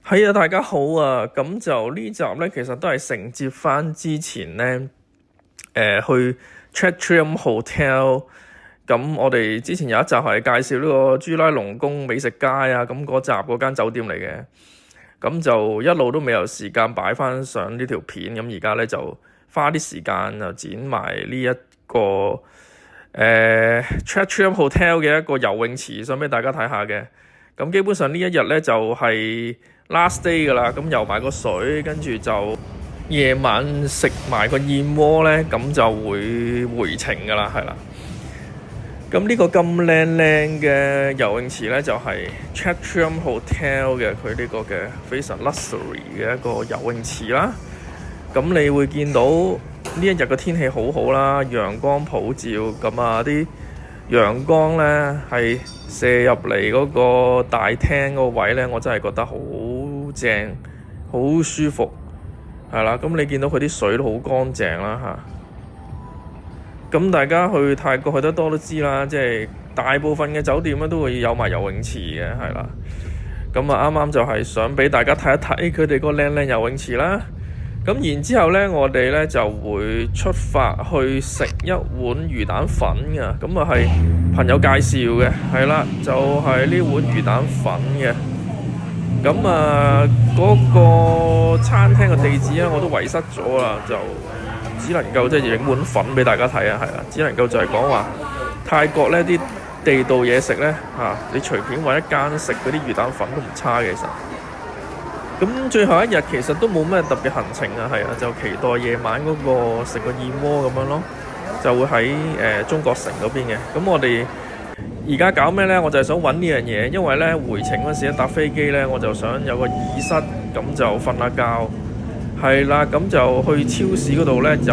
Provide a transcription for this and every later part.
係啊，大家好啊！咁就呢集咧，其實都係承接翻之前咧，去 Chatrium Hotel。咁我哋之前有一集係介紹呢個朱拉隆功美食街啊，咁嗰集嗰間酒店嚟嘅。咁就一路都未有時間擺翻上呢條片，咁而家咧就花啲時間就剪埋呢一個Chatrium Hotel 嘅一個游泳池，想俾大家睇下嘅。咁基本上呢一日咧就係last day 噶啦，咁游埋個水，跟住就夜晚食埋個燕窩咧，咁就會回程噶啦，係啦。咁呢個咁靚靚嘅游泳池咧，就係 Chatrium Hotel 嘅佢呢個嘅非常 luxury 嘅一個游泳池啦。咁你會見到呢一日嘅天氣好好啦，陽光普照，咁啊啲陽光咧係射入嚟嗰個大廳嗰個位咧，我真係覺得好正，好舒服，係啦。咁你見到佢啲水都好乾淨啦嚇。咁大家去泰國去得多都知啦，即係大部分嘅酒店咧都會有埋游泳池嘅，係啦。咁啊啱啱就係想俾大家睇一睇佢哋個靚靚游泳池啦。咁然之後咧，我哋咧就會出發去食一碗魚蛋粉嘅，咁啊係朋友介紹嘅，係啦，就係呢碗魚蛋粉嘅。咁啊嗰個餐廳嘅地址咧，我都遺失咗啦，就只能夠即係影碗粉俾大家睇啊，係啦，只能夠就係講話泰國呢啲地道嘢食咧嚇，你隨便揾一間食嗰啲魚蛋粉都唔差嘅，其實。咁最後一日其實都冇咩特別行程啊，係啊，就期待夜晚嗰個食個燕窩咁樣咯，就會喺中國城嗰邊嘅。咁我哋而家搞咩呢？我就係想揾呢樣嘢，因為呢回程嗰時一搭飛機呢，我就想有個耳塞，咁就瞓下覺。係啦，咁就去超市嗰度呢，就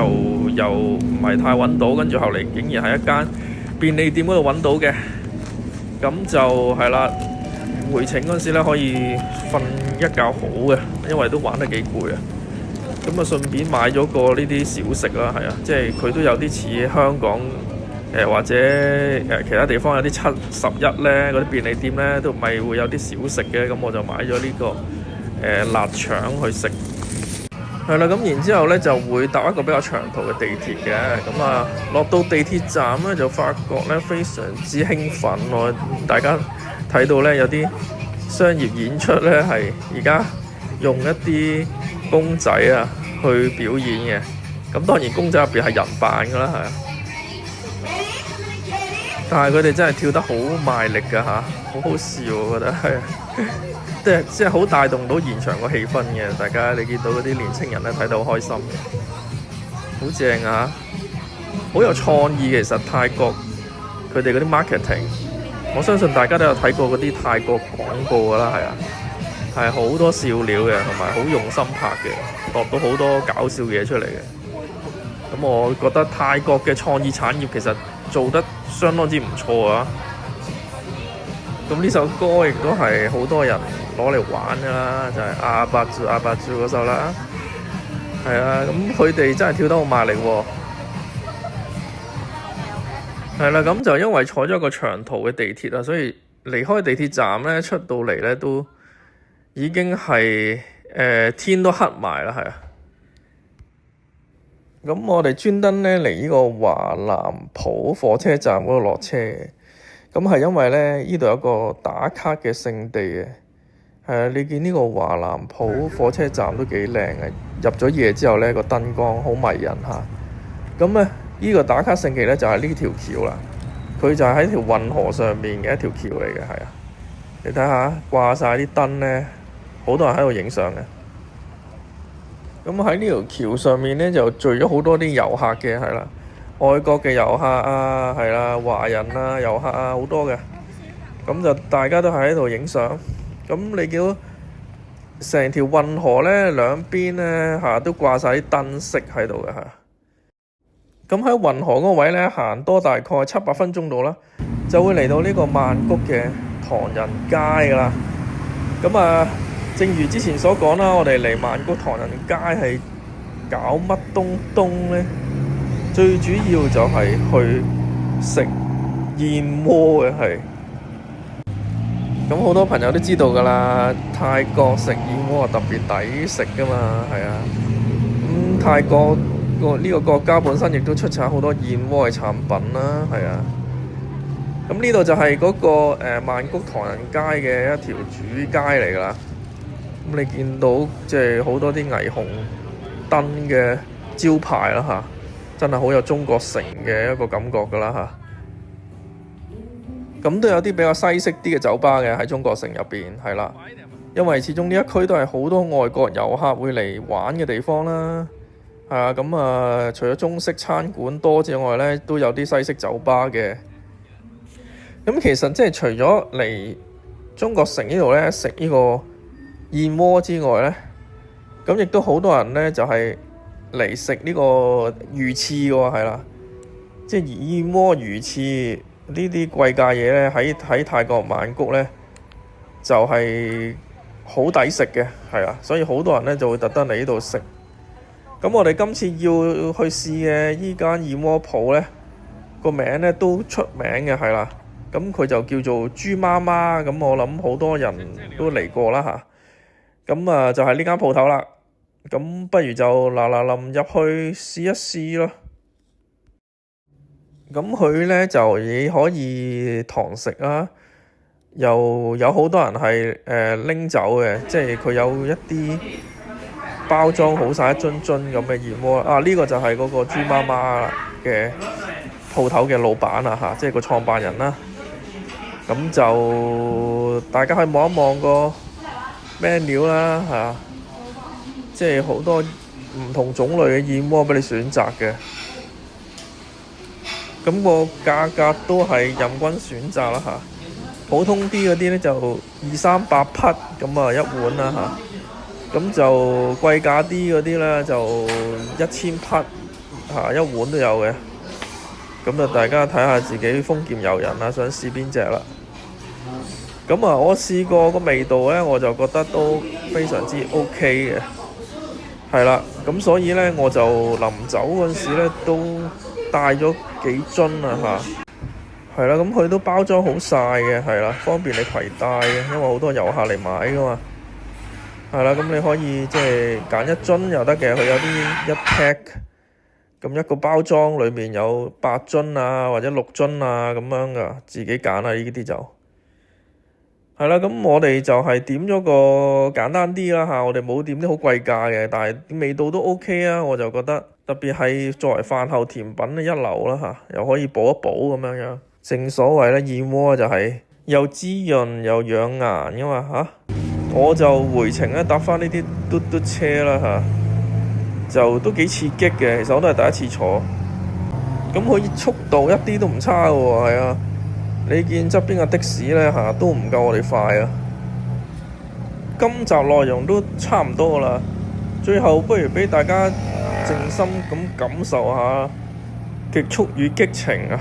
又唔係太揾到，跟住後嚟竟然喺一間便利店嗰度揾到嘅，咁就係啦。回程嗰陣時咧，可以瞓一覺好嘅，因為都玩得幾攰啊。咁啊，順便買咗個呢啲小食啦，係啊，即係佢都有啲似香港或者其他地方有啲71咧，嗰啲便利店咧都咪會有啲小食嘅。咁我就買咗呢個臘腸去食。係啦，咁然之後咧就會搭一個比較長途嘅地鐵嘅。咁啊，落到地鐵站咧就發覺咧非常之興奮喎，大家睇到咧有啲商業演出咧係而家用一啲公仔啊去表演嘅。咁當然公仔入邊係人扮㗎啦，係啊。但係佢哋真係跳得好賣力㗎嚇，好好笑我覺得係，即係好帶動到現場個氣氛嘅。大家你見到嗰啲年青人咧睇到好開心，好正啊！好有創意。其實泰國佢哋嗰啲 marketing，我相信大家都有睇過嗰啲泰國廣告㗎啦，係啊，係好多笑料嘅，同埋好用心拍嘅，度到好多搞笑嘢出嚟嘅。咁我覺得泰國嘅創意產業其實做得相當之唔錯啊！咁呢首歌亦都係好多人攞嚟玩㗎啦，就係阿伯豬嗰首啦。係啊，咁佢哋真係跳得好賣力喎。係啦，咁就因為坐咗一個長途嘅地鐵啊，所以離開地鐵站咧，出到嚟咧都已經係天都黑埋啦，係啊。咁我哋專登咧嚟呢個華南浦火車站嗰度落車嘅。咁係因為咧呢度有個打卡嘅勝地嘅。係啊，你見呢個華南浦火車站都幾靚嘅，入咗夜之後咧個燈光好迷人嚇。咁咧呢個打卡勝地咧就係呢條橋啦，佢就係喺條運河上面嘅一條橋嚟嘅，係啊。你睇下掛晒啲燈咧，好多人喺度影相嘅。咁喺呢條橋上面咧就聚咗好多啲遊客嘅，係啦，外國嘅遊客啊，係啦，華人啊，遊客啊，好多嘅。咁就大家都係喺度影相。咁你見到成條運河咧兩邊咧嚇都掛晒啲燈飾喺度嘅嚇。咁喺運河嗰個位咧行多大概7-8分鐘度啦，就會嚟到呢個曼谷嘅唐人街㗎啦。咁啊，正如之前所講啦，我哋嚟曼谷唐人街係搞乜東咧？最主要就係去食燕窩嘅係。咁好多朋友都知道㗎啦，泰國食燕窩特別抵食㗎嘛，係啊。泰國呢個國家本身亦都出產好多燕窩嘅產品啦，係啊。咁呢度就係嗰個曼谷唐人街嘅一條主街嚟㗎啦。咁你見到即係好多啲霓虹燈嘅招牌啦嚇，真係好有中國城嘅一個感覺㗎啦嚇。咁都有啲比較西式啲嘅酒吧嘅喺中國城入邊，係啦。因為始終呢一區都係好多外國遊客會嚟玩嘅地方啦。係啊，咁除咗中式餐館多之外咧，都有啲西式酒吧嘅。咁其實即係除咗嚟中國城呢度咧食呢個燕窩之外咧，咁亦都好多人咧就係嚟食呢個魚翅嘅喎，係啦。即係燕窩魚翅呢啲貴價嘢咧，喺泰國曼谷咧就係好抵食嘅，係啊，所以好多人咧就會特登嚟呢度食。咁我哋今次要去試嘅依間燕窩鋪咧，個名咧都出名嘅，係啦。咁佢就叫做豬媽媽，咁我諗好多人都嚟過啦嚇。咁就係呢間鋪頭啦。咁不如就嗱臨入去試一試咯。咁佢咧就你可以堂食啦，又有好多人係拎走嘅，即係佢有一啲包裝好晒一樽樽咁嘅燕窩啊！呢個就係嗰個豬媽媽嘅鋪頭嘅老闆啦嚇，即係個創辦人啦。咁就大家可以望一望個 menu 啦嚇，即係好多唔同種類嘅燕窩俾你選擇嘅。咁個價格都係任君選擇啦嚇。普通啲嗰啲咧就200-300匹咁一碗啦嚇。咁就貴價啲嗰啲咧就1000匹一碗都有嘅。咁就大家睇下自己豐儉由人啦，想試邊隻啦。咁我試過個味道咧，我就覺得都非常之 OK 嘅，係啦。咁所以咧，我就臨走嗰陣時咧，都帶咗幾樽啊嚇。係啦，咁佢都包裝好晒嘅，係啦，方便你攜帶嘅，因為好多遊客嚟買噶嘛。係啦，咁你可以即係揀一樽又得嘅，佢有啲一 pack。咁一個包裝裏面有8樽啊，或者6樽啊咁樣噶，自己揀啊，呢啲就係啦。咁我哋就係點咗個簡單啲啦嚇，我哋冇點啲好貴價嘅，但係味道都 OK 啊，我就覺得特別係作為飯後甜品嘅一流啦嚇，又可以補一補咁樣。正所謂咧，燕窩就係又滋潤又養顏噶嘛嚇。我就回程咧搭翻呢啲嘟嘟車啦嚇。就都幾刺激嘅，其實我都係第一次坐。咁佢速度一啲都唔差嘅喎，係啊！你見側邊嘅的士咧嚇都唔夠我哋快啊！今集內容都差唔多啦，最後不如俾大家靜心咁感受下極速與激情啊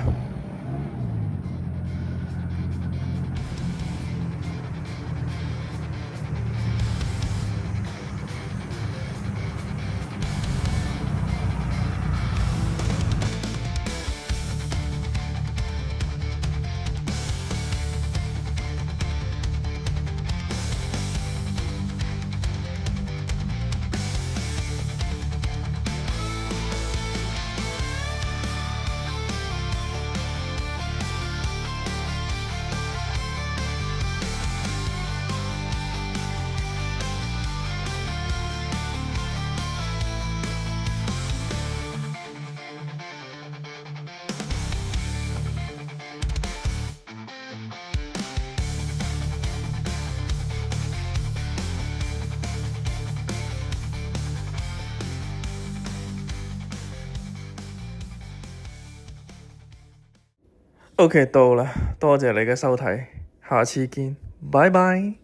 ！OK， 到啦，多謝你嘅收睇，下次見，拜拜。